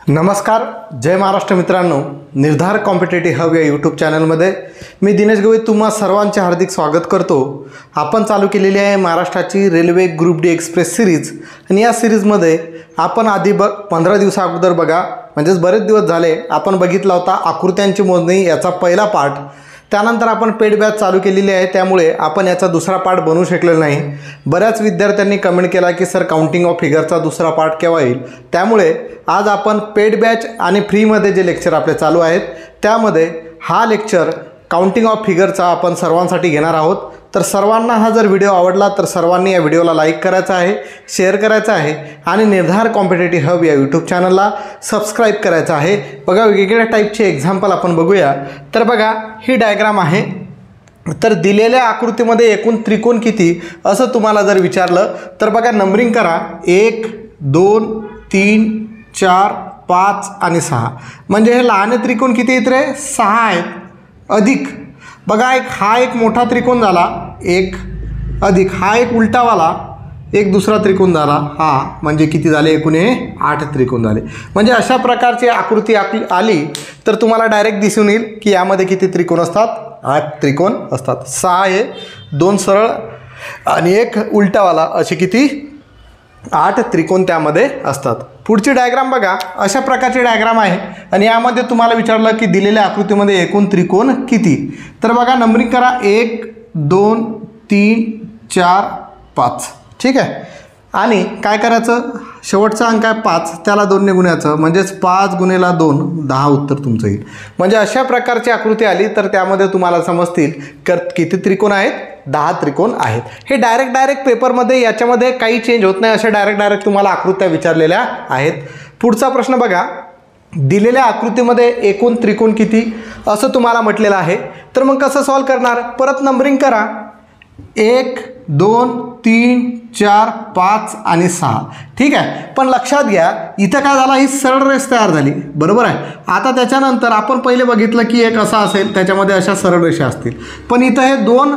नमस्कार, जय महाराष्ट्र मित्रांनो. निर्धार कॉम्पिटेटिव्ह हब या यूट्यूब चॅनलमध्ये मी दिनेश गवई तुम्हा सर्वांचे हार्दिक स्वागत करतो. आपण चालू केलेली आहे महाराष्ट्राची railway group D express series आणि या सिरीजमध्ये आपण आधी 15 दिवसा अगोदर बघा, म्हणजेच बरेच दिवस झाले आपण बघितला होता आकृत्यांची मोजणी याचा पहिला पार्ट. त्यानंतर आपण पेड बॅच चालू केलेली आहे, त्यामुळे आपण याचा दुसरा पार्ट बनवू शकलेला नाही. बऱ्याच विद्यार्थ्यांनी कमेंट केला की सर काउंटिंग ऑफ फिगरचा दुसरा पार्ट केव्हा येईल. त्यामुळे आज आपण पेड बॅच आणि फ्रीमध्ये जे लेक्चर आपले चालू आहेत त्यामध्ये हा लेक्चर काउंटिंग ऑफ फिगरचा आपण सर्वांसाठी घेणार आहोत. तर सर्वांना हा जर व्हिडिओ आवडला तर सर्वांनी या व्हिडिओला लाईक करायचा आहे, शेअर करायचा आहे आणि निर्धार कॉम्पिटेटिव्ह हब या यूट्यूब चॅनलला सबस्क्राईब करायचं आहे. बघा, वेगवेगळ्या टाईपचे एक्झाम्पल आपण बघूया. तर बघा, ही डायग्राम आहे. तर दिलेल्या आकृतीमध्ये एकूण त्रिकोण किती असं तुम्हाला जर विचारलं तर बघा, नंबरिंग करा. 1 2 3 4 5 आणि 6. म्हणजे हे लहान त्रिकोण किती आहेत रे? 6 आहेत. अधिक बघा, हा एक मोठा त्रिकोण झाला, एक अधिक हा एक उलटावाला एक दुसरा त्रिकोण झाला, हा म्हणजे किती झाले? एकूण हे 8 त्रिकोण झाले. म्हणजे अशा प्रकारची आकृती आली तर तुम्हाला डायरेक्ट दिसून येईल की यामध्ये किती त्रिकोण असतात? 8 त्रिकोण असतात. 6 हे 2 सरळ आणि एक उलटावाला असे किती? 8 त्रिकोण त्यामध्ये असतात. पुढची डायग्राम बघा, अशा प्रकारची डायग्राम आहे आणि यामध्ये तुम्हाला विचारलं की दिलेल्या आकृतीमध्ये एकूण त्रिकोण किती. तर बघा, नंबरिंग करा. 1 2 3 4 5. ठीक आहे. आणि काय करायचं? शेवटचा अंक आहे 5, त्याला 2 ने गुणायचं, म्हणजेच 5 गुणिले 2 10 उत्तर तुमचं येईल. म्हणजे अशा प्रकारची आकृती आली तर त्यामध्ये तुम्हाला समजतील किती त्रिकोण आहेत? 10 त्रिकोण आहेत. हे डायरेक्ट पेपरमध्ये याच्यामध्ये काही चेंज होत नाही, अशा डायरेक्ट तुम्हाला आकृत्या विचारलेल्या आहेत. पुढचा प्रश्न बघा, दिलेल्या आकृतीमध्ये एकूण त्रिकोण किती असं तुम्हाला म्हटलेलं आहे. तर मग कसं सॉल्व करणार? परत नंबरिंग करा. 1 2 3 4 5 आणि 6. ठीक आहे. पण लक्षात घ्या, इथं काय झाला? ही सरळ रेष तयार झाली, बरोबर आहे. आता त्याच्यानंतर आपण पहिले बघितलं की एक असा असेल, त्याच्यामध्ये अशा सरळ रेषा असतील. पण इथं हे 2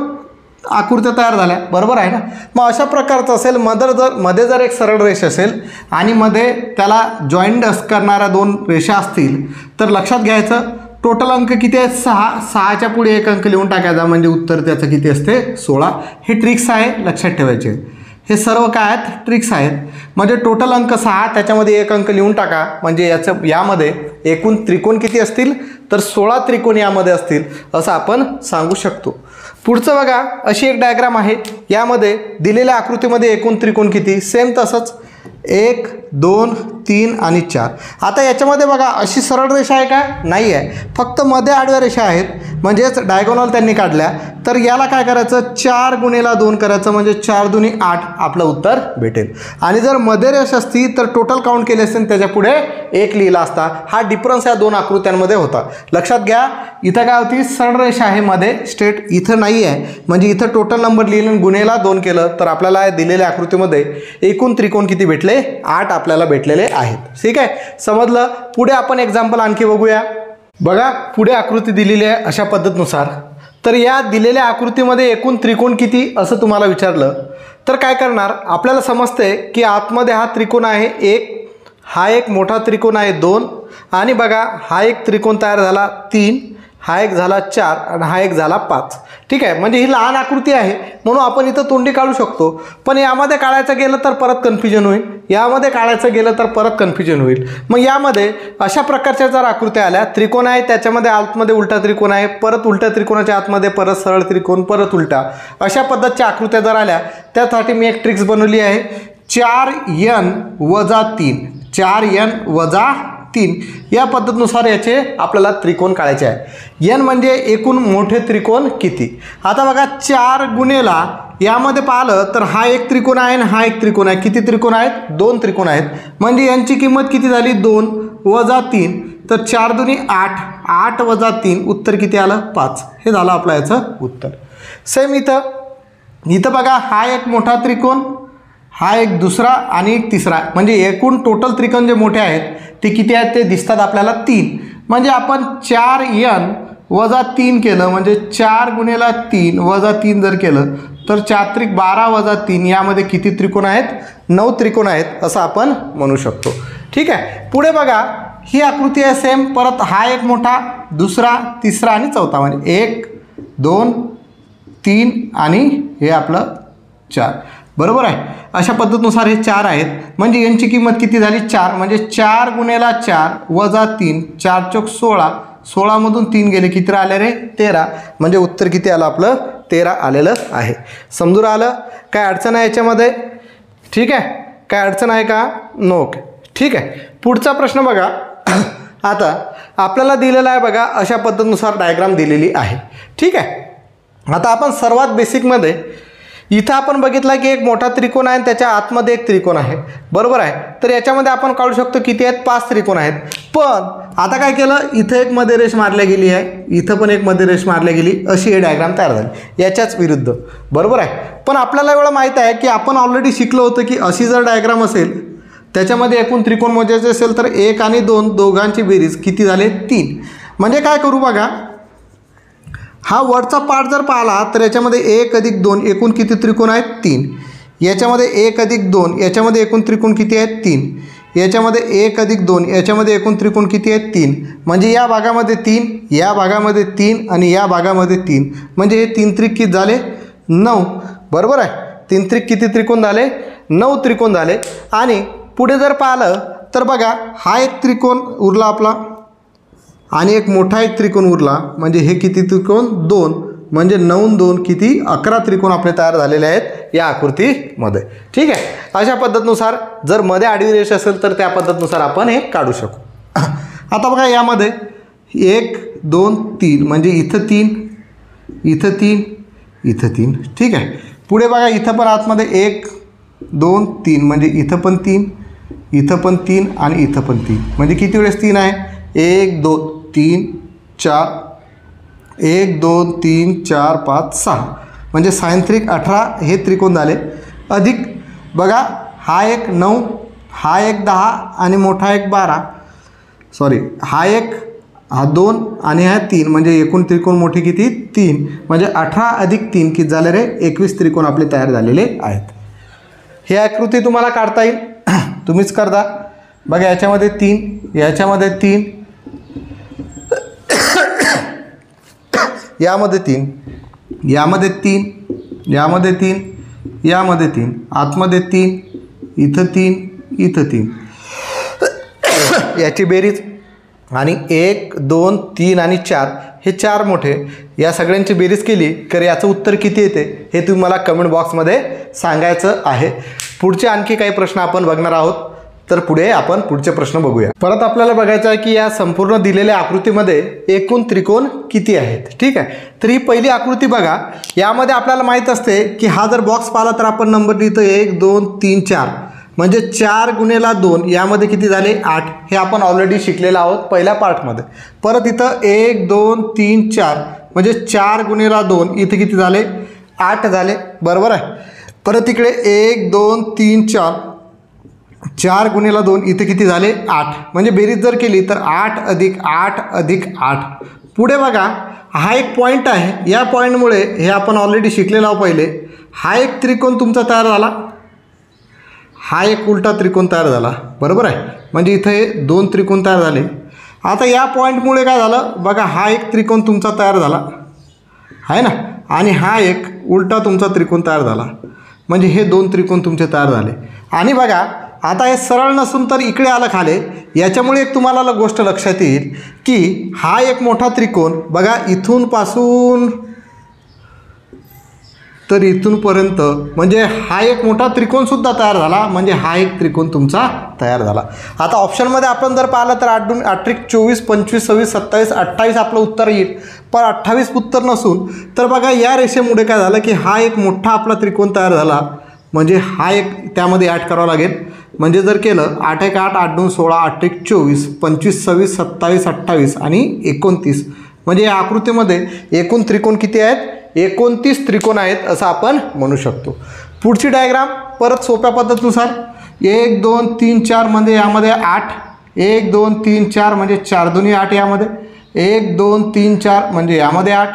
आकृत्या तयार झाल्या, बरोबर आहे ना. मग अशा प्रकारचं असेल, मध्ये जर एक सरळ रेष असेल आणि मध्ये त्याला जॉईंट करणाऱ्या 2 रेषा असतील तर लक्षात घ्यायचं टोटल अंक किती आहेत? 6. 6च्या पुढे एक अंक लिहून टाकायचा, म्हणजे उत्तर त्याचं किती असते? 16. हे ट्रिक्स आहे, लक्षात ठेवायचे. हे सर्व काय आहेत? ट्रिक्स आहेत. म्हणजे टोटल अंक 6, त्याच्यामध्ये एक अंक लिहून टाका, म्हणजे यामध्ये एकूण त्रिकोण किती असतील? तर 16 त्रिकोण यामध्ये असतील असं आपण सांगू शकतो. पुढचं बघा, अशी एक डायग्राम आहे. यामध्ये दिलेल्या आकृतीमध्ये एकूण त्रिकोण किती? सेम तसंच 1 2 3 आणि 4. आता याच्यामध्ये बघा, अशी सरळ रेषा आहे का? नाही आहे, फक्त मध्ये आडव्या रेषा आहेत, म्हणजेच डायगोनल त्यांनी काढल्या. तर याला काय करायचं? 4 गुणिले 2 करायचं, म्हणजे 4 दुनी 8 आपलं उत्तर भेटेल. आणि जर मध्ये रेष असती तर टोटल काउंट केले असते, त्याच्या पुढे 1 लिहिला असता. हा डिफरन्स या 2 आकृत्यांमध्ये होता. लक्षात घ्या, इथं काय होती? सरळ रेषा आहे मध्ये स्ट्रेट, इथं नाही आहे. म्हणजे इथं टोटल नंबर लिहिलं गुणेला 2 केलं तर आपल्याला दिलेल्या आकृतीमध्ये एकूण त्रिकोण किती भेटले? 8 आपल्याला भेटलेले आहेत. ठीक आहे, समजलं. पुढे आपण एक्झाम्पल आणखी बघूया. बघा, पुढे आकृती दिलेली आहे अशा पद्धतीनुसार. तर या दिलेल्या आकृतीमध्ये एकूण त्रिकोण किती असं तुम्हाला विचारलं तर काय करणार? आपल्याला समजते की आतमध्ये हा त्रिकोण आहे 1, हा एक मोठा त्रिकोण आहे 2, आणि बघा हा एक त्रिकोण तयार झाला 3, हा एक झाला 4 आणि हा एक झाला 5. ठीक आहे. म्हणजे ही लहान आकृती आहे म्हणून आपण इथं तोंडी काढू शकतो. पण यामध्ये काढायचं गेलं तर परत कन्फ्युजन होईल, यामध्ये काढायचं गेलं तर परत कन्फ्युजन होईल. मग यामध्ये अशा प्रकारच्या जर आकृत्या आल्या, त्रिकोण आहे त्याच्यामध्ये आतमध्ये उलटा त्रिकोण आहे, परत उलट्या त्रिकोणाच्या आतमध्ये परत सरळ त्रिकोण, परत उलटा, अशा पद्धतीच्या आकृत्या जर आल्या त्यासाठी मी एक ट्रिक्स बनवली आहे. 4n - 3 4n - 3 या पद्धतीनुसार याचे आपल्याला त्रिकोण काढायचे आहे. n म्हणजे एकूण मोठे त्रिकोण किती. आता बघा, 4 गुणेला यामध्ये पाहिलं तर हा एक त्रिकोण आहे आणि हा एक त्रिकोण आहे. किती त्रिकोण आहेत? 2 त्रिकोण आहेत. म्हणजे यांची किंमत किती झाली? 2 - 3. तर 4 दुनी 8, 8 - 3 उत्तर किती आलं? 5. हे झालं आपलं याचं उत्तर. सेम इथं बघा, हा एक मोठा त्रिकोण, हा एक दुसरा आणि एक तिसरा. म्हणजे एकूण टोटल त्रिकोण जे मोठे आहेत ते किती आहेत? ते दिसतात आपल्याला 3. म्हणजे आपण 4n - 3 केलं, म्हणजे 4 गुणिले 3 - 3 जर केलं तर 4 त्रिक 12 - 3 यामध्ये किती त्रिकोण आहेत? 9 त्रिकोण आहेत असं आपण म्हणू शकतो. ठीक आहे. पुढे बघा, ही आकृती आहे सेम, परत हा एक मोठा, दुसरा, तिसरा आणि चौथा, म्हणजे 1 2 3 आणि हे आपलं 4, बरोबर आहे. अशा पद्धतीनुसार हे 4 आहेत, म्हणजे यांची किंमत किती झाली 4, म्हणजे 4 गुणेला 4 वजा 3, 4 चौक 16, 16 मधून 3 गेले, किती आले रे 13, म्हणजे उत्तर किती आलं आपलं 13 आलेलं आहे. समजून आलं? काय अडचण आहे याच्यामध्ये? ठीक आहे, काय अडचण आहे का? नो. ओके, ठीक आहे. पुढचा प्रश्न बघा. आता आपल्याला दिलेला आहे बघा, अशा पद्धतीनुसार डायग्राम दिलेली आहे. ठीक आहे. आता आपण सर्वात बेसिकमध्ये इथं आपण बघितलं की एक मोठा त्रिकोण आहे आणि त्याच्या आतमध्ये एक त्रिकोण आहे, बरोबर आहे. तर याच्यामध्ये आपण काढू शकतो किती आहेत, 5 त्रिकोण आहेत. पण आता काय केलं, इथं एक मध्ये रेष मारल्या गेली आहे, इथं पण एक मध्ये रेष मारल्या गेली, अशी हे डायग्राम तयार झाली याच्याच विरुद्ध, बरोबर आहे. पण आपल्याला एवढं माहीत आहे की आपण ऑलरेडी शिकलो होतं की अशी जर डायग्राम असेल त्याच्यामध्ये एकूण त्रिकोण मोजायचे असेल तर 1 आणि 2 दोघांची बेरीज किती झाले 3. म्हणजे काय करू बघा, हा वरचा पार्ट जर पाहिला तर याच्यामध्ये 1 अधिक 2 एकूण किती त्रिकोण आहेत 3, याच्यामध्ये 1 अधिक 2 याच्यामध्ये एकूण त्रिकोण किती आहेत 3, याच्यामध्ये 1 अधिक 2 याच्यामध्ये एकूण त्रिकोण किती आहेत 3, म्हणजे या भागामध्ये 3, या भागामध्ये 3 आणि या भागामध्ये 3, म्हणजे हे 3 त्रिक किती झाले 9, बरोबर आहे. 3 त्रिक किती त्रिकोण झाले 9 त्रिकोण झाले. आणि पुढे जर पाहिलं तर बघा, हा एक त्रिकोण उरला आपला आणि एक मोठा एक त्रिकोण उरला, म्हणजे हे किती त्रिकोण 2, म्हणजे 9 2 किती 11 त्रिकोण आपले तयार झालेले आहेत या आकृतीमध्ये. ठीक आहे. अशा पद्धतीनुसार जर मध्ये आडवी रेष असेल तर त्या पद्धतीनुसार आपण हे काढू शकू. आता बघा यामध्ये 1 2 3 म्हणजे इथं 3, इथं 3, इथं 3. ठीक आहे. पुढे बघा इथं पण आतमध्ये 1 2 3 म्हणजे इथं पण 3, इथं पण 3 आणि इथं पण 3, म्हणजे किती वेळेस 3 आहे 1 2 3 4, 1 2 3 4 5 6, म्हणजे 6 त्रिक 18 हे त्रिकोण झाले. अधिक बघा हा एक 9, हा एक 10 आणि मोठा एक 12, सॉरी हा एक, हा 2 आणि हा 3, म्हणजे एकूण त्रिकोण मोठे किती 3, म्हणजे 18 अधिक 3 किती झाले रे 21 त्रिकोण आपले तयार झालेले आहेत. ही आकृती तुम्हाला काढता येईल, तुम्हीच करता. बघा याच्यामध्ये 3, याच्यामध्ये 3, यामध्ये 3, यामध्ये 3, यामध्ये 3, यामध्ये 3, आतमध्ये 3, इथं 3, इथं 3, याची बेरीज. आणि 1 2 3 आणि 4 हे 4 मोठे, या सगळ्यांची बेरीज केली तर याचं उत्तर किती येते हे तुम्ही मला कमेंट बॉक्समध्ये सांगायचं आहे. पुढचे आणखी काही प्रश्न आपण बघणार आहोत, तर पुढे आपण पुढचे प्रश्न बघूया. परत आपल्याला बघायचं आहे की या संपूर्ण दिलेल्या आकृतीमध्ये एकूण त्रिकोण किती आहेत. ठीक आहे. तर ही पहिली आकृती बघा, यामध्ये आपल्याला माहीत असते की हा जर बॉक्स पाहिला तर आपण नंबर लिहितो 1 2 3 4, म्हणजे 4 गुणेला 2 यामध्ये किती झाले 8, हे आपण ऑलरेडी शिकलेलं आहोत पहिल्या पार्टमध्ये. परत इथं 1 2 3 4 म्हणजे 4 गुणेला 2 इथे किती झाले 8 झाले, बरोबर आहे. परत इकडे 1 2 3 4, 4 गुणेला 2 इथे किती झाले 8, म्हणजे बेरीज जर केली तर 8 अधिक 8 अधिक 8. पुढे बघा हा एक पॉईंट आहे, या पॉईंटमुळे हे आपण ऑलरेडी शिकलेलो आहोत पहिले, हा एक त्रिकोण तुमचा तयार झाला, हा एक उलटा त्रिकोण तयार झाला, बरोबर आहे. म्हणजे इथे 2 त्रिकोण तयार झाले. आता या पॉईंटमुळे काय झालं बघा, हा एक त्रिकोण तुमचा तयार झाला आहे ना, आणि हा एक उलटा तुमचा त्रिकोण तयार झाला, म्हणजे हे 2 त्रिकोण तुमचे तयार झाले. आणि बघा आता हे सरळ नसून तर इकडे आलं खाले, याच्यामुळे एक तुम्हाला गोष्ट लक्षात येईल की हा एक मोठा त्रिकोण बघा इथून पासून तर इथूनपर्यंत, म्हणजे हा एक मोठा त्रिकोणसुद्धा तयार झाला, म्हणजे हा एक त्रिकोण तुमचा तयार झाला. आता ऑप्शनमध्ये आपण जर पाहिलं तर 8 त्रिक 24 25 26 27 28 आपलं उत्तर येईल, पण 28 उत्तर नसून तर बघा या रेषेमुळे काय झालं की हा एक मोठा आपला त्रिकोण तयार झाला, म्हणजे हा एक त्यामध्ये ॲड करावा लागेल. म्हणजे जर केलं 8 1 8 8 2 16 8 1 24 25 26 27 28 आणि 29, म्हणजे या आकृतीमध्ये एकूण त्रिकोण किती आहेत 29 त्रिकोण आहेत असं आपण म्हणू शकतो. पुढची डायग्राम परत सोप्या पद्धतीनुसार 1 2 3 4 म्हणजे यामध्ये 8, 1 2 3 4 म्हणजे 4 2 8 यामध्ये, 1 2 3 4 म्हणजे यामध्ये 8,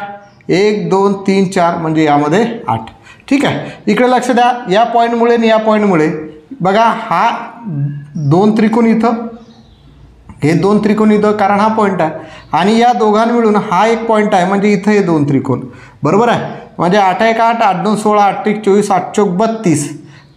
1 2 3 4 म्हणजे यामध्ये 8. ठीक आहे. इकडे लक्ष द्या, या पॉईंटमुळे आणि या पॉईंटमुळे बघा हा 2 त्रिकोण इथं, हे दोन त्रिकोण इथं, कारण हा पॉईंट आहे आणि या दोघां मिळून हा एक पॉईंट आहे, म्हणजे इथं हे दोन त्रिकोण, बरोबर आहे. म्हणजे 8 1 8, 8 2 16, 8 1 24, 8 चौक 32,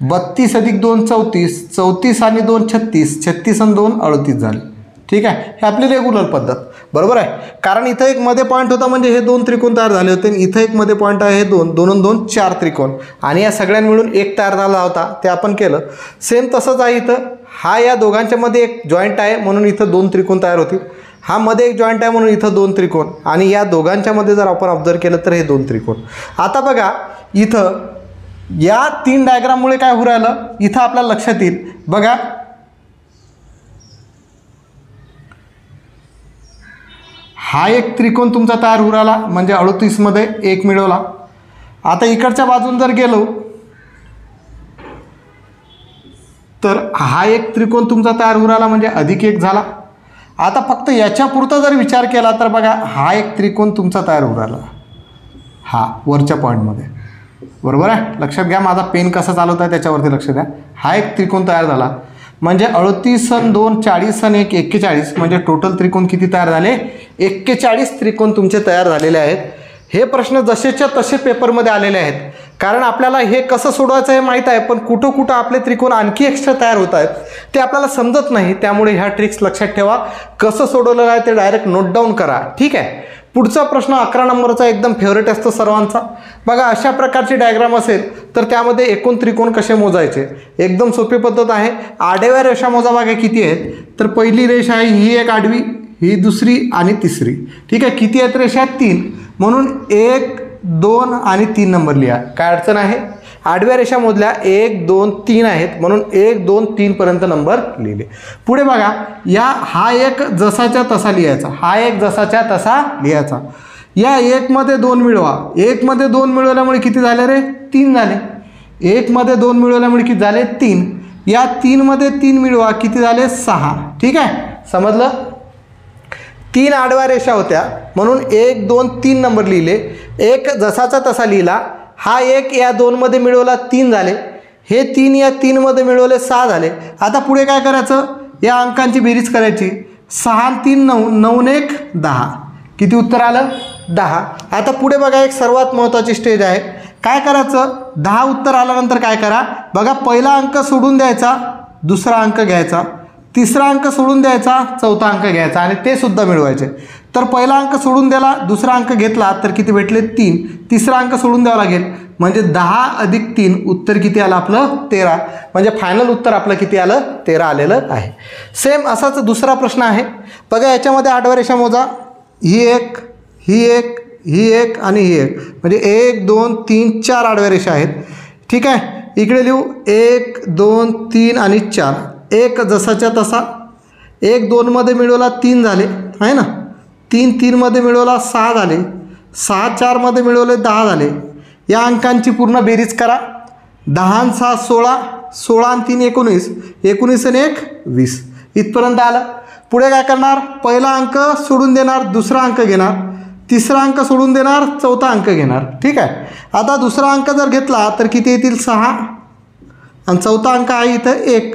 32 अधिक 2 34, 34 आणि 2 36, 36 आणि 2 38 झाले. ठीक आहे, हे आपली रेग्युलर पद्धत, बरोबर आहे. कारण इथं एक मध्ये पॉईंट होता, म्हणजे हे दोन त्रिकोण तयार झाले होते. इथं एक मध्ये पॉईंट आहे, हे 2 2 आणि 2 4 त्रिकोण, आणि या सगळ्यां मिळून एक तयार झाला होता, ते आपण केलं. सेम तसंच आहे इथं, हा या दोघांच्या मध्ये एक जॉईंट आहे म्हणून इथं 2 त्रिकोण तयार होतील. हा मध्ये एक जॉईंट आहे म्हणून इथं 2 त्रिकोण, आणि या दोघांच्या मध्ये जर आपण ऑब्झर्व केलं तर हे 2 त्रिकोण. आता बघा इथं या 3 डायग्राममुळे काय होऊ राहिलं, इथं आपल्याला लक्षात येईल. बघा हा एक त्रिकोण तुमचा तयार होऊ राहिला, म्हणजे 38 मध्ये 1 मिळवला. आता इकडच्या बाजून जर गेलो तर हा एक त्रिकोण तुमचा तयार होऊ राहिला, म्हणजे +1 झाला. आता फक्त याच्यापुरता जर विचार केला तर बघा हा एक त्रिकोण तुमचा तयार होऊ राहिला, हा वरच्या पॉईंटमध्ये, बरोबर आहे. लक्षात घ्या, माझा पेन कसा चालवत आहे त्याच्यावरती लक्ष द्या. हा एक त्रिकोण तयार झाला, म्हणजे 38 आणि 2 40 आणि 1 41, म्हणजे टोटल त्रिकोण किती तयार झाले, 41 त्रिकोण तुमचे तयार झालेले आहेत. हे प्रश्न जसेच्या तसे पेपरमध्ये आलेले आहेत, कारण आपल्याला हे कसं सोडवायचं हे माहीत आहे, पण कुठं कुठं आपले त्रिकोण आणखी एक्स्ट्रा तयार होत आहेत ते आपल्याला समजत नाही. त्यामुळे ह्या ट्रिक्स लक्षात ठेवा. कसं सोडवलेलं आहे ते डायरेक्ट नोट डाऊन करा. ठीक आहे. पुढचा प्रश्न 11 नंबरचा एकदम फेवरेट असतो सर्वांचा. बघा अशा प्रकारची डायग्राम असेल तर त्यामध्ये एकूण त्रिकोण कसे मोजायचे, एकदम सोपी पद्धत आहे. आडव्या रेषा मोजा बघा किती आहेत, तर पहिली रेषा आहे ही एक आडवी, ही दुसरी आणि तिसरी. ठीक आहे, किती आहेत रेषा, 3, म्हणून 1 2 आणि 3 नंबर लिहा, काय अडचण आहे. आडव्या रेषा मोजल्या 1 2 3 आहेत, म्हणून 1 2 3 पर्यंत नंबर लिहिले. पुढे बघा हा एक जसाच्या तसा लिहायचा, हा एक जसाच्या तसा लिहायचा. या 1 मध्ये 2 मिळवा, 1 मध्ये 2 मिळवल्यामुळे किती झाले रे, 3 झाले. 1 मध्ये 2 मिळवल्यामुळे किती झाले, 3. या 3 मध्ये 3 मिळवा, किती झाले, 6. ठीक आहे, समजलं. 3 आडव्या रेषा होत्या म्हणून 1 2 3 नंबर लिहिले, एक जसाचा तसा लिहिला. हा एक या 2 मध्ये मिळवला, 3 झाले. हे 3 या 3 मध्ये मिळवले, 6 झाले. आता पुढे काय करायचं, या अंकांची बेरीज करायची. 6 आणि 3 9, 9 1 10, किती उत्तर आलं, 10. आता पुढे बघा एक सर्वात महत्त्वाची स्टेज आहे. काय करायचं, 10 उत्तर आल्यानंतर काय करा, बघा पहिला अंक सोडून द्यायचा, दुसरा अंक घ्यायचा, तिसरा अंक सोडून द्यायचा, चौथा अंक घ्यायचा आणि ते सुद्धा मिळवायचे. तर पहिला अंक सोडून द्याला, दुसरा अंक घेतला तर किती भेटले, 3. तिसरा अंक सोडून द्यावा लागेल, म्हणजे 10 अधिक 3 उत्तर किती आलं आपलं, 13. म्हणजे फायनल उत्तर आपलं किती आलं, 13 आलेलं आहे. सेम असाच दुसरा प्रश्न आहे. बघा याच्यामध्ये आडव्या रेषा मोजा, ही एक, ही एक, ही एक आणि ही एक, म्हणजे 1 2 3 4 आडव्या रेषा आहेत. ठीक आहे, इकडे लिहू 1 2 3 आणि 4. एक जसाच्या तसा, 1 2 मध्ये मिळवला 3 झाले आहे ना, 3 3 मध्ये मिळवला 6 झाले, 6 4 मध्ये मिळवले 10 झाले. या अंकांची पूर्ण बेरीज करा. 10 आणि 6 16, 16 आणि 3 19, 19 आणि 1 20, इथपर्यंत आलं. पुढे काय करणार, पहिला अंक सोडून देणार, दुसरा अंक घेणार, तिसरा अंक सोडून देणार, चौथा अंक घेणार. ठीक आहे. आता दुसरा अंक जर घेतला तर किती येतील, 6, आणि चौथा अंक आहे इथं 1,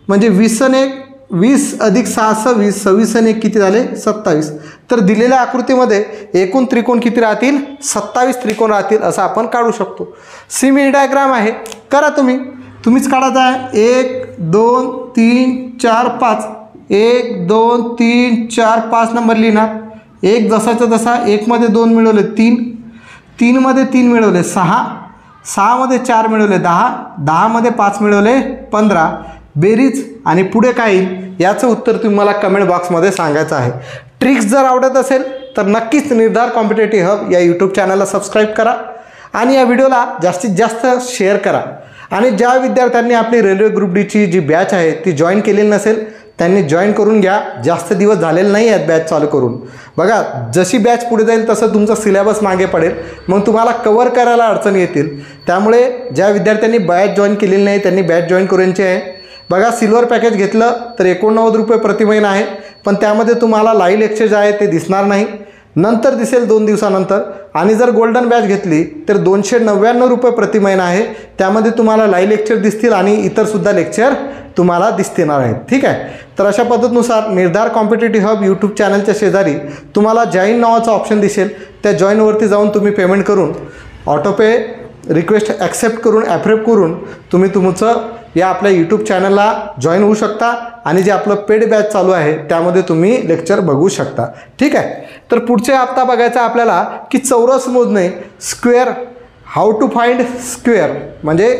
म्हणजे 20 आणि 1 20 अधिक 6 26, 26 आणि 1 किती झाले, 27. तर दिलेल्या आकृतीमध्ये एकूण त्रिकोण किती राहतील, 27 त्रिकोण राहतील असं आपण काढू शकतो. सिमी डायग्राम आहे, करा तुम्हीच काढायचा आहे. 1 2 3 4 5, 1 2 3 4 5 नंबर लिहिणार. एक जसाचा तसा, 1 मध्ये 2 मिळवले 3, 3 मध्ये 3 मिळवले 6, 6 मध्ये 4 मिळवले 10, 10 मध्ये 5 मिळवले 15. बेरीज आणि पुढे काय येईल याचं उत्तर तुम्हाला कमेंट बॉक्समध्ये सांगायचं आहे. ट्रिक्स जर आवडत असेल तर नक्कीच निर्धार कॉम्पिटेटिव्ह हब या यूट्यूब चॅनलला सबस्क्राईब करा आणि या व्हिडिओला जास्तीत जास्त शेअर करा. आणि ज्या विद्यार्थ्यांनी आपली रेल्वे ग्रुप डीची जी बॅच आहे ती जॉईन केलेली नसेल त्यांनी जॉईन करून घ्या. जास्त दिवस झालेले नाही आहेत बॅच चालू करून. बघा जशी बॅच पुढे जाईल तसं तुमचा सिलेबस मागे पडेल, मग तुम्हाला कवर करायला अडचणी येतील. त्यामुळे ज्या विद्यार्थ्यांनी बॅच जॉईन केलेली नाही त्यांनी बॅच जॉईन करूनची आहे. बघा सिल्वर पॅकेज घेतलं तर 89 रुपये प्रति महिना आहे, पण त्यामध्ये तुम्हाला लाईव्ह लेक्चर जे आहे ते दिसणार नाही, नंतर दिसेल 2 दिवसानंतर. आणि जर गोल्डन बॅच घेतली तर 299 रुपये प्रति महिना आहे, त्यामध्ये तुम्हाला लाईव्ह लेक्चर दिसतील आणि इतरसुद्धा लेक्चर तुम्हाला दिसणार आहेत. ठीक आहे. तर अशा पद्धतीनुसार निर्धार कॉम्पिटेटिव्ह हब यूट्यूब चॅनलच्या शेजारी तुम्हाला जॉईन नावाचा ऑप्शन दिसेल. त्या जॉईनवरती जाऊन तुम्ही पेमेंट करून ऑटोपे रिक्वेस्ट ॲक्सेप्ट करून ॲप्रूव्ह करून तुम्ही तुमचं या आपल्या यूट्यूब चॅनलला जॉईन होऊ शकता आणि जे आपलं पेड बॅच चालू आहे त्यामध्ये तुम्ही लेक्चर बघू शकता. ठीक आहे. तर पुढचे हप्ता बघायचा आपल्याला की चौरस मोजणे, square, how to find square म्हणजे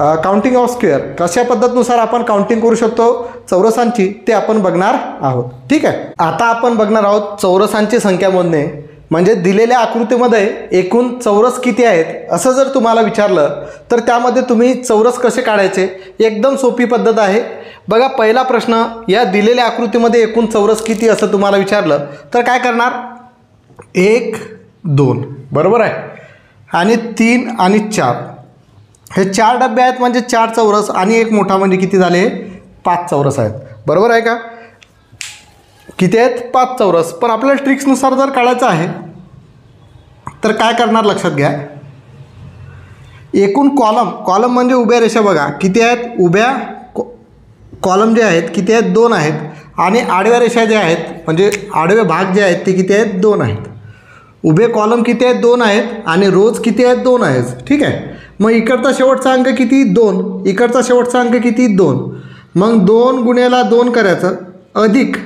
काउंटिंग ऑफ स्क्वेअर, कशा पद्धतीनुसार आपण काउंटिंग करू शकतो चौरसांची ते आपण बघणार आहोत. ठीक आहे. आता आपण बघणार आहोत चौरसांची संख्या मोजणे म्हणजे दिलेल्या आकृतीमध्ये एकूण चौरस किती आहेत असं जर तुम्हाला विचारलं तर त्यामध्ये तुम्ही चौरस कसे काढायचे, एकदम सोपी पद्धत आहे. बघा पहिला प्रश्न, या दिलेल्या आकृतीमध्ये एकूण चौरस किती असं तुम्हाला विचारलं तर काय करणार, 1 2 बरोबर आहे आणि 3 आणि 4 हे 4 डबे आहेत म्हणजे 4 चौरस आणि एक मोठा म्हणजे किती झाले 5 चौरस आहेत. बरोबर आहे का, किती आहेत 5 चौरस. पण आपल्याला ट्रिक्सनुसार जर काढायचं आहे तर काय करणार लक्षात घ्या, एकूण कॉलम म्हणजे उभ्या रेषा बघा किती आहेत, उभ्या कॉलम जे आहेत किती आहेत 2 आहेत आणि आडव्या रेषा ज्या आहेत म्हणजे आडवे भाग जे आहेत ते किती आहेत 2 आहेत. उभे कॉलम किती आहेत 2 आहेत आणि रोज किती आहेत 2 आहेत. ठीक आहे. मग इकडचा शेवटचा अंक किती 2, इकडचा शेवटचा अंक किती 2, मग 2 गुणेला 2 करायचं अधिक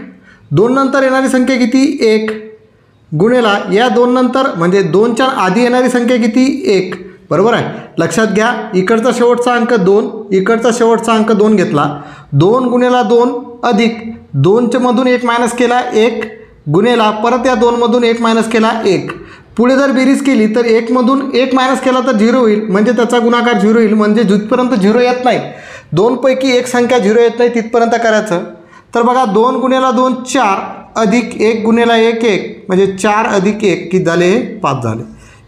2 नंतर येणारी संख्या किती 1 गुणेला या 2 नंतर म्हणजे 2च्या आधी येणारी संख्या किती 1. बरोबर आहे. लक्षात घ्या इकडचा शेवटचा अंक 2, इकडचा शेवटचा अंक 2 घेतला, 2 गुणेला 2 अधिक 2च्या मधून 1 मायनस केला 1 गुणेला परत या 2 मधून 1 मायनस केला 1. पुढे जर बेरीज केली तर 1 मधून 1 मायनस केला तर 0 होईल म्हणजे त्याचा गुणाकार 0 होईल. म्हणजे जिथपर्यंत 0 येत नाही, 2 पैकी एक संख्या 0 येत नाही तिथपर्यंत करायचं. तर बघा 2 गुणेला 2 4 अधिक 1 गुणेला 1 1 म्हणजे 4 अधिक 1 किती झाले 5 झाले.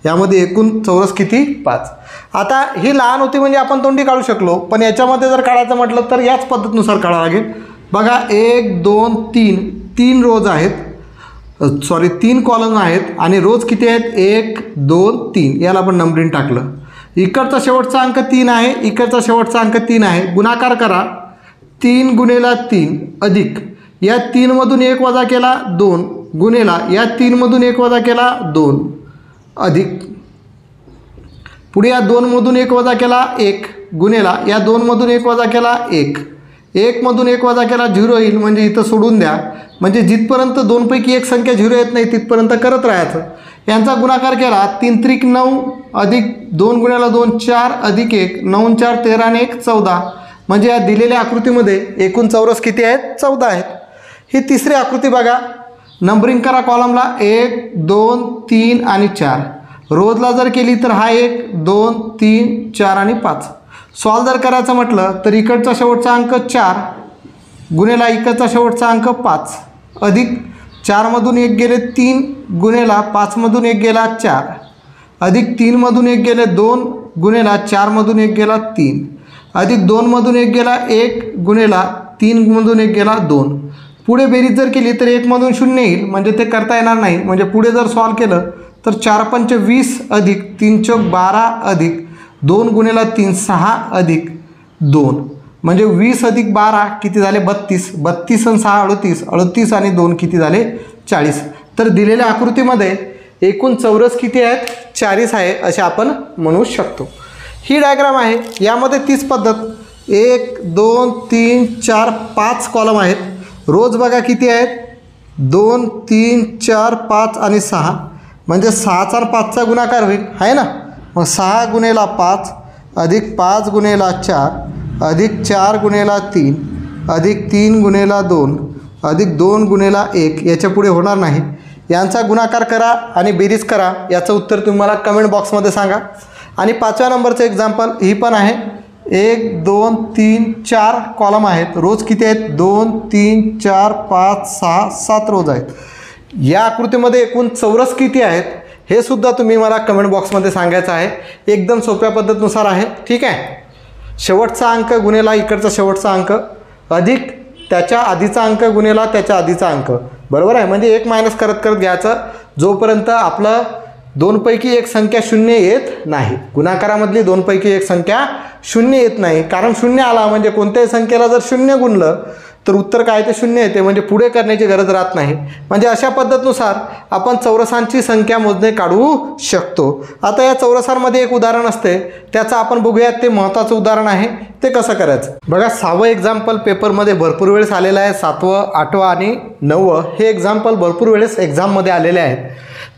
यामध्ये एकूण चौरस किती 5. आता ही लहान होती म्हणजे आपण तोंडी काढू शकलो, पण याच्यामध्ये जर काढायचं म्हटलं तर याच पद्धतीनुसार काढावं लागेल. बघा 1 2 3 3 रोज आहेत, 3 कॉलम आहेत आणि रोज किती आहेत 1 2 3, याला आपण नंबरिंग टाकलं. इकडचा शेवटचा अंक 3 आहे, इकडचा शेवटचा अंक 3 आहे, गुणाकार करा 3 गुणेला 3 अधिक या 3 मधून 1 वजा केला 2 गुणेला या 3 मधून 1 वजा केला 2 अधिक पुढे या 2 मधून 1 वजा केला 1 गुणेला या 2 मधून 1 वजा केला 1 1 मधून 1 वजा केला 0 येईल म्हणजे इथं सोडून द्या. म्हणजे जिथपर्यंत 2 पैकी एक संख्या 0 येत नाही तिथपर्यंत करत राहायचं. यांचा गुणाकार केला 3 त्रिक 9 अधिक 2 गुणेला 2 4 अधिक 1 9 4 13 आणि 1 14 म्हणजे या दिलेल्या आकृतीमध्ये एकूण चौरस किती आहेत 14 आहेत. ही तिसरी आकृती बघा, नंबरिंग करा कॉलमला 1 2 3 आणि 4, रोजला जर केली तर हा 1 2 3 4 आणि 5. सॉल्व जर करायचं म्हटलं तर इकडचा शेवटचा अंक 4 गुणेला इकडचा शेवटचा अंक 5 अधिक 4मधून 1 गेले 3 गुणेला 5मधून 1 गेला 4 अधिक 3मधून 1 गेले 2 गुणेला 4मधून 1 गेला 3 अधिक 2मधून 1 गेला 1 गुणेला 3मधून 1 गेला 2. पुढे बेरीज जर केली तर 1मधून 0 येईल म्हणजे ते करता येणार नाही. म्हणजे पुढे जर सॉल्व केलं तर 4 पंच 20 अधिक 3 चौक 12 अधिक 2 गुणेला 3 6 अधिक 2 म्हणजे 20 अधिक 12 किती झाले 32, 32 आणि 6 38, 38 आणि 2 किती झाले 40. तर दिलेल्या आकृतीमध्ये एकूण चौरस किती आहेत 40 आहे असे आपण म्हणू शकतो. ही डायग्राम आहे, यामध्ये तीच पद्धत 1 2 3 4 5 कॉलम आहेत. रोज बघा किती आहेत 2 3 4 5 आणि 6 म्हणजे 6चा आणि 5चा गुणाकार होईल आहे ना. मग 6 गुणेला 5 अधिक 5 गुणेला 4 अधिक 4 गुणेला 3 अधिक 3 गुणेला 2 अधिक 2 गुणेला 1 याच्या पुढे होणार नाही. यांचा गुणाकार करा आणि बेरीज करा. याचं उत्तर तुम्ही मला कमेंट बॉक्समध्ये सांगा. आणि 5व्या नंबरचं एक्झाम्पल ही पण आहे. 1 2 3 4 कॉलम आहेत, रोज किती आहेत 2 3 4 5 6 7 रोज आहेत. या आकृतीमध्ये एकूण चौरस किती आहेत हे सुद्धा तुम्ही मला कमेंट बॉक्समध्ये सांगायचं आहे. एकदम सोप्या पद्धतीनुसार आहे. ठीक आहे. शेवटचा अंक गुणेला इकडचा शेवटचा अंक अधिक त्याच्या आधीचा अंक गुणेला त्याच्या आधीचा अंक. बरोबर आहे. म्हणजे 1 मायनस करत करत घ्यायचं जोपर्यंत आपलं दोनपैकी एक संख्या शून्य येत नाही, गुणाकारामधली दोनपैकी एक संख्या शून्य येत नाही, कारण शून्य आला म्हणजे कोणत्याही संख्येला जर शून्य गुणलं तर उत्तर काय ते शून्य येते, म्हणजे पुढे करण्याची गरज राहत नाही. म्हणजे अशा पद्धतीनुसार आपण चौरसांची संख्या मोजणे काढू शकतो. आता या चौरसांमध्ये एक उदाहरण असते, त्याचं आपण बघूयात, ते महत्त्वाचं उदाहरण आहे. ते कसं करायचं बघा. 6वं एक्झाम्पल पेपरमध्ये भरपूर वेळेस आलेलं आहे. 7वं 8वं आणि 9वं हे एक्झाम्पल भरपूर वेळेस एक्झाममध्ये आलेले आहेत.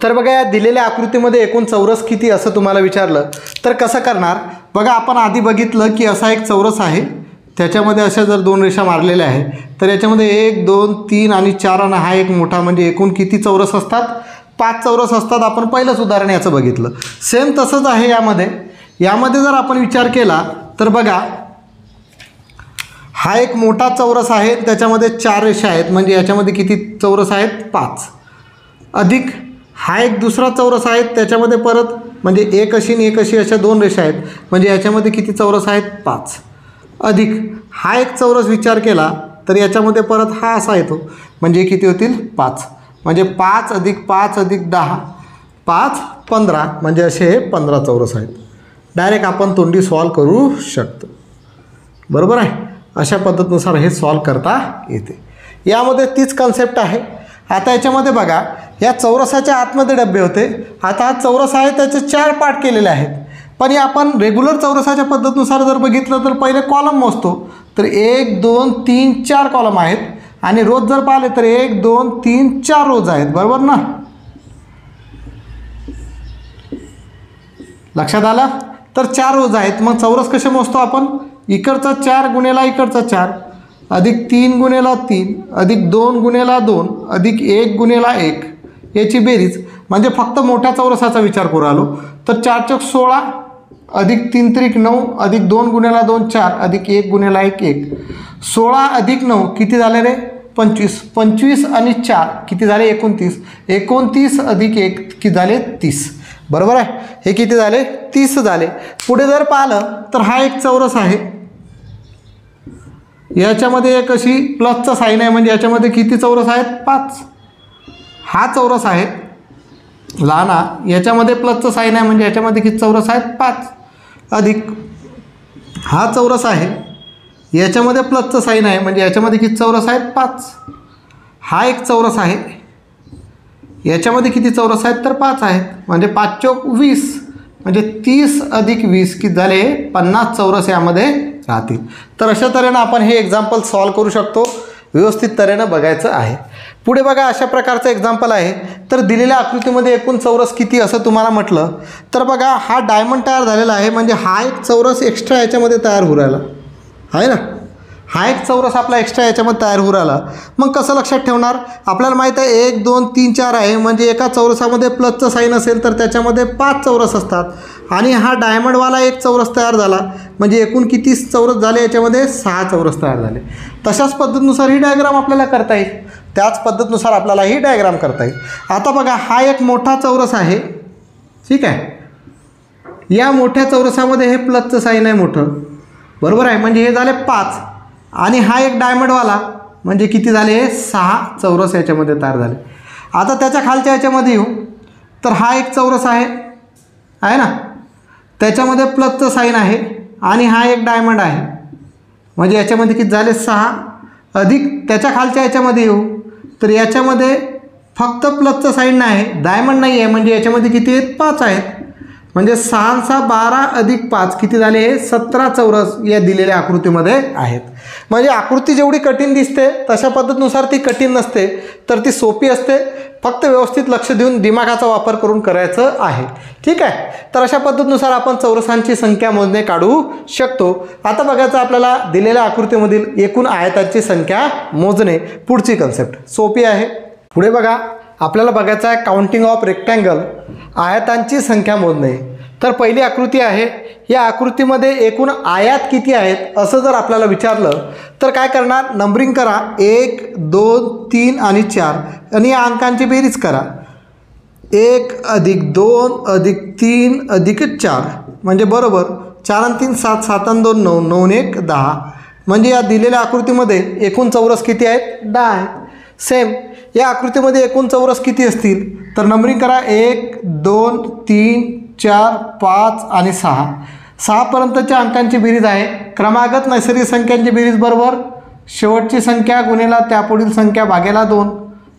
तर बघा, या दिलेल्या आकृतीमध्ये एकूण चौरस किती असं तुम्हाला विचारलं तर कसं करणार बघा. आपण आधी बघितलं की असा एक चौरस आहे, त्याच्यामध्ये अशा जर 2 रेषा मारलेल्या आहे तर याच्यामध्ये 1 2 3 आणि 4 आणि हा एक मोठा, म्हणजे एकूण किती चौरस असतात? 5 चौरस असतात. आपण पहिलंच उदाहरण याचं बघितलं. सेम तसंच आहे यामध्ये जर आपण विचार केला तर बघा, हा एक मोठा चौरस आहे, त्याच्यामध्ये 4 रेषा आहेत, म्हणजे याच्यामध्ये किती चौरस आहेत? 5. अधिक हा एक दुसरा चौरस आहे, त्याच्यामध्ये परत म्हणजे एक अशी आणि एक अशी अशा 2 रेषा आहेत, म्हणजे याच्यामध्ये किती चौरस आहेत? 5. अधिक हा एक चौरस विचार केला तर याच्यामध्ये परत हा असा येतो, म्हणजे किती होतील? 5. म्हणजे 5 अधिक 5 अधिक 10 5 15, म्हणजे असे हे 15 चौरस आहेत. डायरेक्ट आपण तोंडी सॉल्व करू शकतो, बरोबर आहे. अशा पद्धतीनुसार हे सॉल्व करता येते. यामध्ये तीच कन्सेप्ट आहे. आता याच्यामध्ये बघा, या चौरसाच्या आतमध्ये डबे होते. आता हा चौरस आहे, त्याचे 4 पार्ट केलेले आहेत. पण आपण रेग्युलर चौरसाच्या पद्धतीनुसार जर बघितलं तर पहिले कॉलम मोजतो, तर 1 2 3 4 कॉलम आहेत, आणि रोज जर पाहिले तर 1 2 3 4 रोज आहेत, बरोबर ना? लक्षात आलं? तर 4 रोज आहेत. मग चौरस कसे मोजतो आपण? इकडचा 4 गुणेला इकडचा 4 अधिक 3 गुणेला 3 अधिक 2 गुणेला 2 अधिक 1 गुणेला 1 याची बेरीज, म्हणजे फक्त मोठ्या चौरसाचा विचार करू आलो तर 4 चौक 16 अधिक 3 त्रिक 9 अधिक 2 गुणेला 2 4 अधिक 1 गुणेला 1 1. 16 अधिक 9 किती झाले रे? 25. 25 आणि 4 किती झाले? 29. 29 अधिक 1 किती झाले? 30. बरोबर आहे. हे किती झाले? 30 झाले. पुढे जर पाहिलं तर हा एक चौरस आहे, याच्यामध्ये एक अशी प्लसचा साईन आहे, म्हणजे याच्यामध्ये किती चौरस आहेत? 5. हा चौरस आहे लहाना, याच्यामध्ये प्लसचं साईन आहे, म्हणजे याच्यामध्ये किती चौरस आहेत? 5. अधिक हा चौरस आहे, याच्यामध्ये प्लसचं साईन आहे, म्हणजे याच्यामध्ये किती चौरस आहेत? 5. हा एक चौरस आहे, याच्यामध्ये किती चौरस आहेत? तर 5 आहेत, म्हणजे 5 चौक 20, म्हणजे 30 अधिक 20 किती झाले? 50 चौरस यामध्ये राहतील. तर अशा तऱ्हेनं आपण हे एक्झाम्पल सॉल्व करू शकतो. व्यवस्थित तऱ्हेनं बघायचं आहे. पुढे बघा, अशा प्रकारचं एक्झाम्पल आहे. तर दिलेल्या आकृतीमध्ये एकूण चौरस किती असं तुम्हाला म्हटलं तर बघा, हा डायमंड तयार झालेला आहे, म्हणजे हा एक चौरस एक्स्ट्रा याच्यामध्ये तयार होऊ राहिला आहे ना. हा एक चौरस आपला एक्स्ट्रा याच्यामध्ये तयार होऊ राहिला. मग कसं लक्षात ठेवणार? आपल्याला माहीत आहे 1 2 3 4 आहे, म्हणजे एका चौरसामध्ये प्लसचं साईन असेल तर त्याच्यामध्ये 5 चौरस असतात, आणि हा डायमंडवाला एक चौरस तयार झाला, म्हणजे एकूण किती चौरस झाले? याच्यामध्ये 6 चौरस तयार झाले. तशाच पद्धतीनुसार ही डायग्राम आपल्याला करता येईल. त्याच पद्धतीनुसार आपल्याला ही डायग्राम करता येईल. आता बघा, हा एक मोठा चौरस आहे, ठीक आहे. या मोठ्या चौरसामध्ये हे प्लसचं साईन आहे मोठं, बरोबर आहे, म्हणजे हे झाले 5, आणि हा एक डायमंडवाला, म्हणजे किती झाले? 6 चौरस याच्यामध्ये तयार झाले. आता त्याच्या खालच्या याच्यामध्ये येऊ तर हा एक चौरस आहे ना, त्याच्यामध्ये प्लसचं साईन आहे, आणि हा एक डायमंड आहे, म्हणजे याच्यामध्ये किती झाले? 6. अधिक त्याच्या खालच्या याच्यामध्ये येऊ तर याच्यामध्ये फक्त प्लसचं साईन नाही, डायमंड नाही आहे, म्हणजे याच्यामध्ये किती आहेत? 5 आहेत, म्हणजे 6 6 12 अधिक 5 किती झाले? 17 चौरस या दिलेल्या आकृतीमध्ये आहेत. म्हणजे आकृती जेवढी कठीण दिसते तशा पद्धतीनुसार ती कठीण नसते, तर ती सोपी असते. फक्त व्यवस्थित लक्ष देऊन दिमागाचा वापर करून करायचं आहे, ठीक आहे. तर अशा पद्धतीनुसार आपण चौरसांची संख्या मोजणे काढू शकतो. आता बघायचं आपल्याला दिलेल्या आकृतीमधील एकूण आयतांची संख्या मोजणे. पुढची कन्सेप्ट सोपी आहे. पुढे बघा, आपल्याला बघायचं आहे काउंटिंग ऑफ रेक्टँगल, आयतांची संख्या मोजणे. तर पहिली आकृती आहे. या आकृतीमध्ये एकूण आयात किती आहेत असं जर आपल्याला विचारलं तर काय करणार? नंबरिंग करा. 1 2 3 आणि 4, आणि या अंकांची बेरीज करा. 1 अधिक 2 अधिक 3 अधिक 4, म्हणजे बरोबर 4 आणि 3 7 7 आणि 2 9 9 1 10, म्हणजे या दिलेल्या आकृतीमध्ये एकूण चौरस किती आहेत? 10 आहेत. सेम या आकृतीमध्ये एकूण चौरस किती असतील तर नंबरिंग करा 1 2 3 4 5 आणि 6. 6 पर्यंतच्या अंकांची बेरीज आहे. क्रमागत नैसर्गिक संख्यांची बेरीज बरोबर शेवटची संख्या गुणिला त्यापुढील संख्या भागेला 2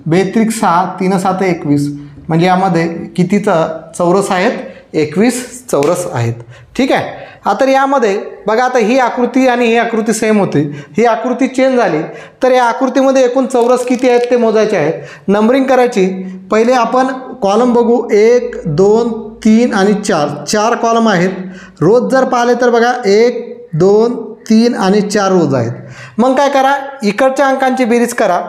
बेत्रिक 6 3 7 21. म्हणजे यामध्ये कितीचं चौरस आहेत 21 चौरस आहेत. ठीक आहे. आता यामध्ये बघा आता ही आकृती आणि ही आकृती सेम होती. ही आकृती चेंज झाली तर या आकृतीमध्ये एकूण चौरस किती आहेत ते मोजायचे आहेत. नंबरिंग करायची. पहिले आपण कॉलम बघू 1 2 3 आणि 4. 4 कॉलम आहेत. रोज जर पाहिले तर बघा 1 2 3 आणि 4 रोज आहेत. मग काय करा इकडच्या अंकांची बेरीज करा.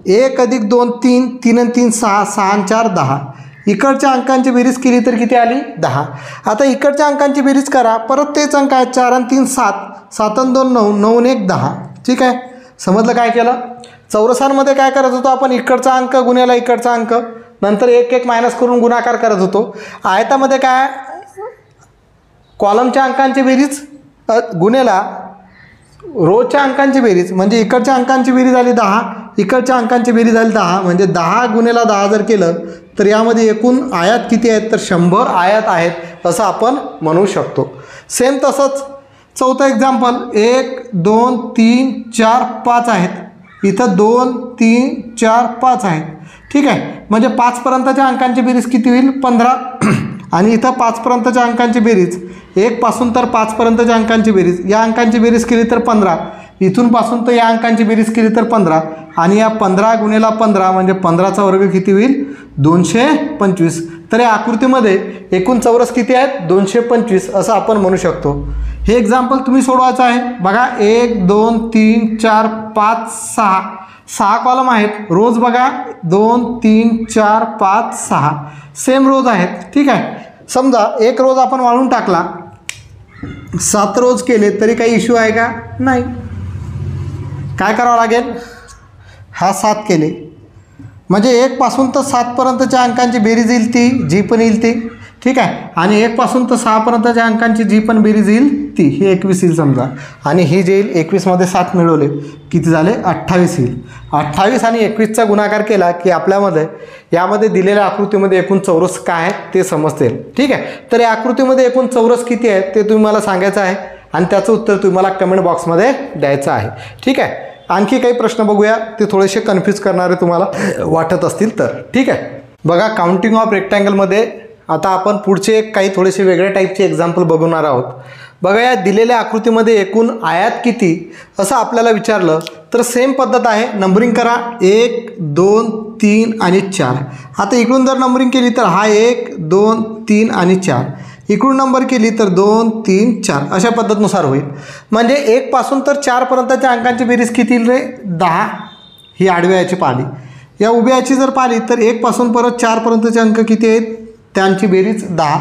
1 अधिक 2 3 3 आणि 3 6 6 आणि 4 10. इकडच्या अंकांची बेरीज केली तर किती आली 10. आता इकडच्या अंकांची बेरीज करा. परत तेच अंक आहेत 4 आणि 3 7 7 आणि 2 9 9 आणि 1 10. ठीक आहे. समजलं काय केलं. चौरसांमध्ये काय करत होतो आपण इकडचा अंक गुन्ह्याला इकडचा अंक नंतर 1 1 मायनस करून गुणाकार करत होतो. आयतामध्ये काय कॉलमच्या अंकांची बेरीज गुन्ह्याला रोजच्या अंकांची बेरीज म्हणजे इकडच्या अंकांची बेरीज झाली 10 इकडच्या अंकांची बेरीज झाली 10 म्हणजे 10 गुणिले 10 जर केलं तर यामध्ये एकूण आयात किती आहेत तर 100 आयात आहेत असं आपण म्हणू शकतो. सेम तसंच चौथं एक्झाम्पल 1 2 3 4 5 आहेत. इथं 2 3 4 5 आहेत. ठीक आहे. म्हणजे 5 पर्यंतच्या अंकांची बेरीज किती होईल 15 आणि इथं 5 पर्यंतच्या अंकांची बेरीज 1 पासून तर 5 पर्यंतच्या अंकांची बेरीज या अंकांची बेरीज केली तर 15 इथून पासून तर या अंकांची बेरीज केली तर 15 आणि या 15 गुणिले 15 म्हणजे 15चा वर्ग किती होईल 225. तर या आकृतीमध्ये एकूण चौरस किती आहेत 225 असं आपण म्हणू शकतो. हे एक्झाम्पल तुम्ही सोडवायचं आहे. बघा 1 2 3 4 5 6 6 कॉलम आहेत. रोज बघा 2 3 4 5 6 सेम रोज आहेत. ठीक आहे. समजा एक रोज आपण वाढवून टाकला 7 रोज केले तरी काही इश्यू आहे का नाही. काय करावं लागेल हा 7 केले म्हणजे 1 पासून तर 7 पर्यंतच्या अंकांची बेरीज येईल ती जी पण येईल ती. ठीक आहे. आणि 1 पासून तर 6 पर्यंतच्या अंकांची जी पण बेरीज येईल ती ही 21 येईल समजा आणि ही जे येईल 21 मध्ये 7 मिळवले किती झाले 28 येईल. 28 आणि 21चा गुणाकार केला की आपल्यामध्ये यामध्ये दिलेल्या आकृतीमध्ये एकूण चौरस काय आहेत ते समजते. ठीक आहे. तर या आकृतीमध्ये एकूण चौरस किती आहेत ते तुम्ही मला सांगायचं आहे आणि त्याचं उत्तर तुम्हाला कमेंट बॉक्समध्ये द्यायचं आहे. ठीक आहे. आणखी काही प्रश्न बघूया ते थोडेसे कन्फ्यूज करणारे तुम्हाला वाटत असतील तर. ठीक आहे. बघा काउंटिंग ऑफ रेक्टँगलमध्ये आता आपण पुढचे काही थोडेसे वेगळ्या टाईपचे एक्झाम्पल बघणार आहोत. बघा या दिलेल्या आकृतीमध्ये एकूण आयात किती असं आपल्याला विचारलं तर सेम पद्धत आहे. नंबरिंग करा 1 2 3 आणि 4. आता इकडून जर नंबरिंग केली तर हा 1 2 3 आणि 4 इकडून नंबर केली तर 2 3 4 अशा पद्धतीनुसार होईल. म्हणजे 1 पासून तर 4 पर्यंतच्या अंकांची बेरीज किती येईल रे 10. ही आडव्या याची पाहिली. या उभ्या याची जर पाहिली तर 1 पासून परत 4 पर्यंतचे अंक किती आहेत त्यांची बेरीज 10.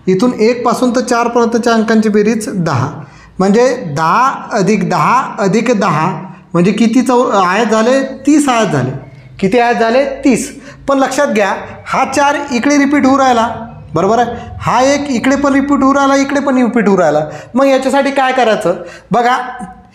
इथून 1 पासून तर 4 पर्यंतच्या अंकांची बेरीज 10 म्हणजे 10 अधिक 10 अधिक 10 म्हणजे किती आयात झाले 30 आयात झाले. किती आयात झाले 30. पण लक्षात घ्या हा 4 इकडे रिपीट होऊ राहिला बरोबर आहे. हा 1 इकडे पण रिपीट होऊ राहिला इकडे पण रिपीट होऊ राहिला. मग याच्यासाठी काय करायचं बघा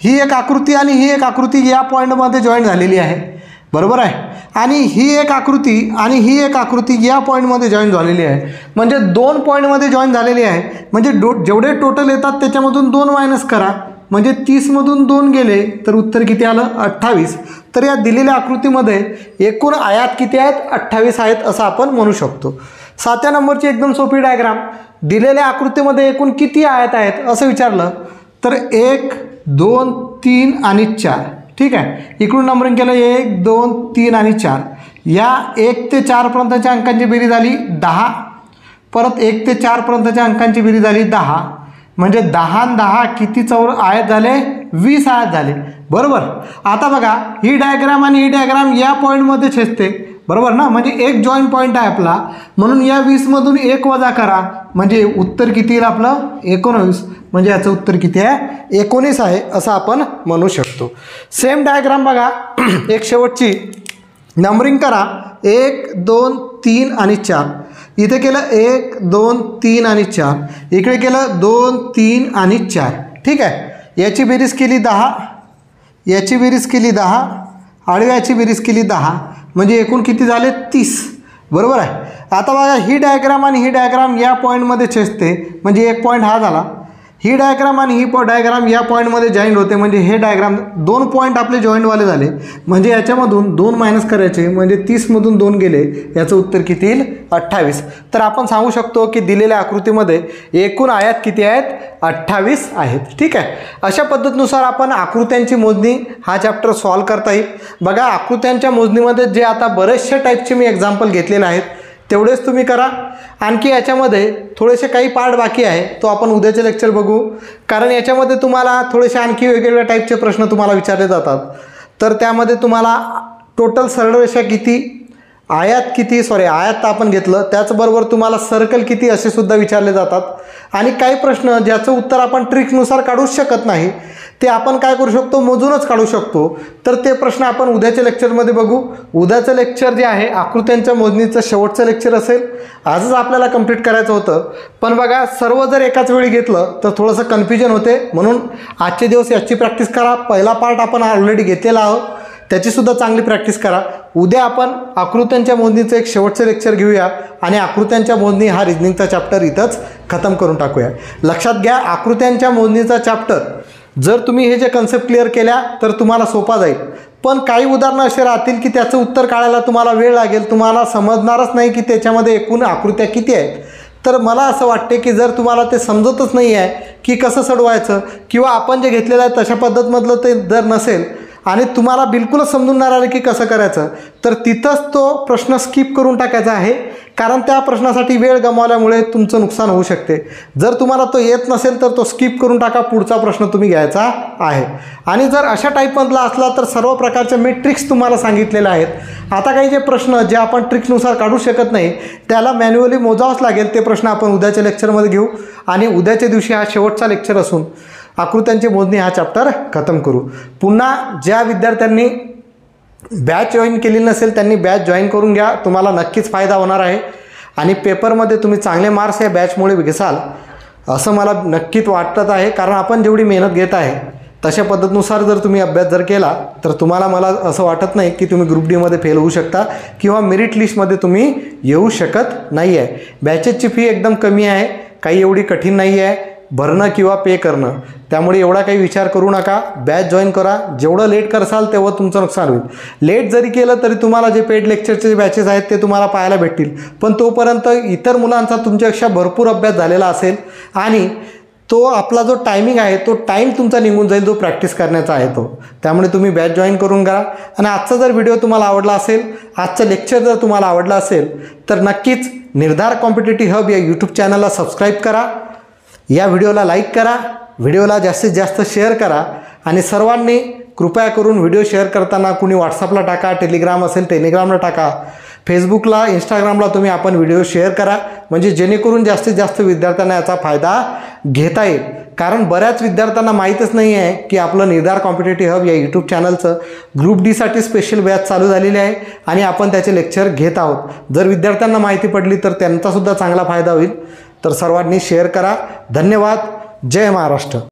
ही एक आकृती आणि ही एक आकृती या पॉईंटमध्ये जॉईन झालेली आहे बरोबर आहे. आणि ही एक आकृती आणि ही एक आकृती या पॉईंटमध्ये जॉईन झालेली आहे म्हणजे 2 पॉईंटमध्ये जॉईन झालेली आहे. म्हणजे जेवढे टोटल येतात त्याच्यामधून 2 मायनस करा म्हणजे 30मधून 2 गेले तर उत्तर किती आलं 28. तर या दिलेल्या आकृतीमध्ये एकूण आयात किती आहेत 28 आहेत असं आपण म्हणू शकतो. 7व्या नंबरची एकदम सोपी डायग्राम. दिलेल्या आकृतीमध्ये एकूण किती आयात आहेत असं विचारलं तर 1 2 3 आणि 4. ठीक आहे. इकडून नंबरिंग केलं 1 2 3 आणि 4. या 1 ते 4 पर्यंतच्या अंकांची बेरीज झाली 10. परत 1 ते 4 पर्यंतच्या अंकांची बेरीज झाली 10 म्हणजे 10 आणि 10 किती आयात झाले 20 आयात झाले बरोबर. आता बघा ही डायग्राम आणि ही डायग्राम या पॉईंटमध्ये छेदते बरोबर ना. म्हणजे एक जॉईंट पॉईंट आहे आपला म्हणून या 20मधून 1 वजा करा म्हणजे उत्तर किती येईल आपलं 19. म्हणजे याचं उत्तर किती आहे 19 आहे असं आपण म्हणू शकतो. सेम डायग्राम बघा एक शेवटची. नंबरिंग करा 1 2 3 आणि 4. इथे केलं 1 2 3 आणि 4. इकडे केलं 2 3 आणि 4. ठीक आहे. याची बेरीज केली 10 याची बेरीज केली 10 आडव्याची बेरीज केली 10 म्हणजे एकूण किती झाले 30, बरोबर आहे. आता बघा ही डायग्राम आणि ही डायग्राम या पॉईंटमध्ये छेदते, म्हणजे एक पॉईंट हा झाला. ही डायग्राम आणि ही डायग्राम या पॉईंटमध्ये जॉईंट होते, म्हणजे हे डायग्राम 2 पॉईंट आपले जॉईंटवाले झाले. म्हणजे याच्यामधून 2 मायनस करायचे, म्हणजे 30मधून 2 गेले, याचं उत्तर किती येईल 28. तर आपण सांगू शकतो की दिलेल्या आकृतीमध्ये एकूण आयात किती आहेत 28 आहेत. ठीक आहे. अशा पद्धतीनुसार आपण आकृत्यांची मोजणी हा चॅप्टर सॉल्व करता येईल. बघा आकृत्यांच्या मोजणीमध्ये जे आता बरेचशा टाईपचे मी एक्झाम्पल घेतलेले आहेत तेवढेच तुम्ही करा. आणखी याच्यामध्ये थोडेसे काही पार्ट बाकी आहे, तो आपण उद्याचे लेक्चर बघू. कारण याच्यामध्ये तुम्हाला थोडेसे आणखी वेगवेगळ्या टाईपचे प्रश्न तुम्हाला विचारले जातात. तर त्यामध्ये तुम्हाला टोटल सरळ रेषा किती, आयात किती, आयात आपण घेतलं, त्याचबरोबर तुम्हाला सर्कल किती असे सुद्धा विचारले जातात. आणि काही प्रश्न ज्याचं उत्तर आपण ट्रिकनुसार काढूच शकत नाही ते आपण काय करू शकतो, मोजूनच काढू शकतो. तर ते प्रश्न आपण उद्याच्या लेक्चरमध्ये बघू. उद्याचं लेक्चर जे आहे आकृत्यांच्या मोजणीचं शेवटचं लेक्चर असेल. आजच आपल्याला कंप्लीट करायचं होतं, पण बघा सर्व जर एकाच वेळी घेतलं तर थोडंसं कन्फ्युजन होते. म्हणून आजचे दिवस याची प्रॅक्टिस करा. पहिला पार्ट आपण ऑलरेडी घेतलेला आहोत, त्याचीसुद्धा चांगली प्रॅक्टिस करा. उद्या आपण आकृत्यांच्या मोजणीचं एक शेवटचं लेक्चर घेऊया आणि आकृत्यांच्या मोजणी हा रिजनिंगचा चॅप्टर इथंच खतम करून टाकूया. लक्षात घ्या, आकृत्यांच्या मोजणीचा चॅप्टर जर तुम्ही हे जे कन्सेप्ट क्लिअर केल्या तर तुम्हाला सोपा जाईल. पण काही उदाहरणं असे राहतील की त्याचं उत्तर काढायला तुम्हाला वेळ लागेल, तुम्हाला समजणारच नाही की त्याच्यामध्ये एकूण आकृत्या किती आहेत. तर मला असं वाटते की जर तुम्हाला ते समजतच नाही आहे की कसं सोडवायचं, किंवा आपण जे घेतलेलं आहे तशा पद्धतमधलं ते जर नसेल आणि तुम्हाला बिलकुलच समजून नाही राहिलं की कसं करायचं, तर तिथंच तो प्रश्न स्किप करून टाकायचा आहे. कारण त्या प्रश्नासाठी वेळ गमावल्यामुळे तुमचं नुकसान होऊ शकते. जर तुम्हाला तो येत नसेल तर तो स्किप करून टाका, पुढचा प्रश्न तुम्ही घ्यायचा आहे. आणि जर अशा टाईपमधला असला तर सर्व प्रकारच्या मी ट्रिक्स तुम्हाला सांगितलेल्या आहेत. आता काही जे प्रश्न जे आपण ट्रिक्सनुसार काढू शकत नाही त्याला मॅन्युअली मोजावंच लागेल. ते प्रश्न आपण उद्याच्या लेक्चरमध्ये घेऊ आणि उद्याच्या दिवशी हा शेवटचा लेक्चर असून आकृत्यांची मोजणी हा चॅप्टर खतम करू. पुन्हा ज्या विद्यार्थ्यांनी बॅच जॉईन केली नसेल त्यांनी बॅच जॉईन करून घ्या, तुम्हाला नक्कीच फायदा होणार आहे. आणि पेपरमध्ये तुम्ही चांगले मार्क्स या बॅचमुळे घ्याल असं मला नक्कीच वाटत आहे. कारण आपण जेवढी मेहनत घेत आहे तशा पद्धतीनुसार जर तुम्ही अभ्यास जर केला तर तुम्हाला मला असं वाटत नाही की तुम्ही ग्रुप डीमध्ये फेल होऊ शकता किंवा मेरिट लिस्टमध्ये तुम्ही येऊ शकत नाही आहे. बॅचेसची फी एकदम कमी आहे, काही एवढी कठीण नाही आहे भरणं किंवा पे करणं. त्यामुळे एवढा काही विचार करू नका, बॅच जॉईन करा. जेवढं लेट करसाल तेवढं तुमचं नुकसान होईल. लेट जरी केलं तरी तुम्हाला जे पेड लेक्चरचे बॅचेस आहेत ते तुम्हाला पाहायला भेटतील, पण तोपर्यंत इतर मुलांचा तुमच्यापेक्षा भरपूर अभ्यास झालेला असेल आणि तो आपला जो टायमिंग आहे तो टाईम तुमचा निघून जाईल जो प्रॅक्टिस करण्याचा आहे तो. त्यामुळे तुम्ही बॅच जॉईन करून घ्या. आणि आजचा जर व्हिडिओ तुम्हाला आवडला असेल, आजचं लेक्चर जर तुम्हाला आवडलं असेल तर नक्कीच निर्धार कॉम्पिटेटिव्ह हब या यूट्यूब चॅनलला सबस्क्राईब करा, या व्हिडिओला लाईक करा, व्हिडिओला जास्तीत जास्त शेअर करा. आणि सर्वांनी कृपया करून व्हिडिओ शेअर करताना कुणी व्हॉट्सअपला टाका, टेलिग्राम असेल टेलिग्रामला टाका, फेसबुकला इंस्टाग्रामला तुम्ही आपण व्हिडिओ शेअर करा, म्हणजे जेणेकरून जास्तीत जास्त विद्यार्थ्यांना याचा फायदा घेता येईल. कारण बऱ्याच विद्यार्थ्यांना माहीतच नाही आहे की आपलं निर्धार कॉम्पिटेटिव्ह हब या यूट्यूब चॅनलचं ग्रुप डीसाठी स्पेशल बॅच चालू झालेली आहे आणि आपण त्याचे लेक्चर घेत आहोत. जर विद्यार्थ्यांना माहिती पडली तर त्यांचासुद्धा चांगला फायदा होईल. तर सर्वांनी शेअर करा. धन्यवाद. जय महाराष्ट्र.